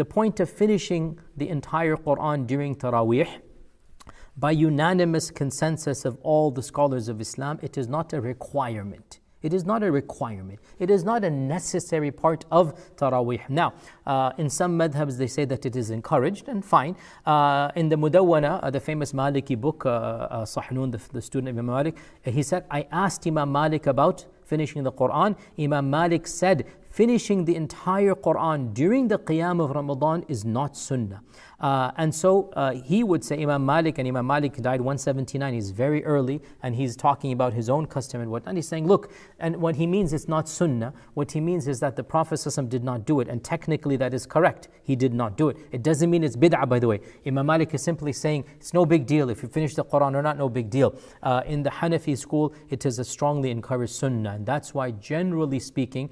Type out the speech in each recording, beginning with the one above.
the point of finishing the entire Quran during Taraweeh, by unanimous consensus of all the scholars of Islam, it is not a requirement. It is not a requirement. It is not a necessary part of Taraweeh. Now, in some madhabs, they say that it is encouraged, and fine. In the Mudawwana, the famous Maliki book, Sahnun, the student of Imam Malik, he said, I asked Imam Malik about finishing the Quran. Imam Malik said, finishing the entire Quran during the Qiyam of Ramadan is not sunnah. And so he would say, Imam Malik, and Imam Malik died 179, he's very early, and he's talking about his own custom and whatnot. He's saying, look, and what he means is not sunnah. What he means is that the Prophet ﷺ did not do it, and technically that is correct. He did not do it. It doesn't mean it's bid'ah, by the way. Imam Malik is simply saying, it's no big deal if you finish the Quran or not, no big deal. In the Hanafi school, it is a strongly encouraged sunnah, and that's why, generally speaking,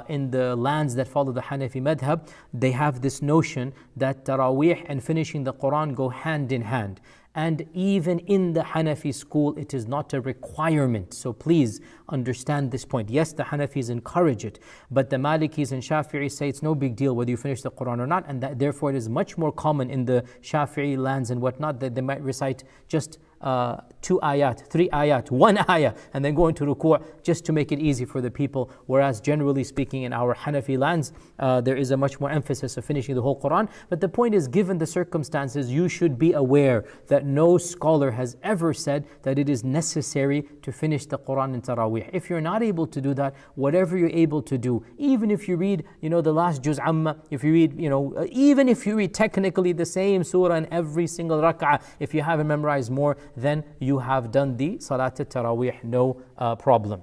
in the lands that follow the Hanafi madhab, they have this notion that Taraweeh and finishing the Quran go hand in hand. And even in the Hanafi school, it is not a requirement. So please understand this point. Yes, the Hanafis encourage it, but the Malikis and Shafi'is say it's no big deal whether you finish the Quran or not, and that therefore it is much more common in the Shafi'i lands and whatnot that they might recite just 2 ayat, 3 ayat, 1 ayah, and then go into ruku' just to make it easy for the people. Whereas generally speaking in our Hanafi lands, there is a much more emphasis of finishing the whole Quran. But the point is, given the circumstances, you should be aware that no scholar has ever said that it is necessary to finish the Quran in Taraweeh. If you're not able to do that, whatever you're able to do, even if you read, the last Juz Amma, if you read, even if you read technically the same surah in every single rak'ah, if you haven't memorized more, then you have done the Salat al-Taraweeh, no problem.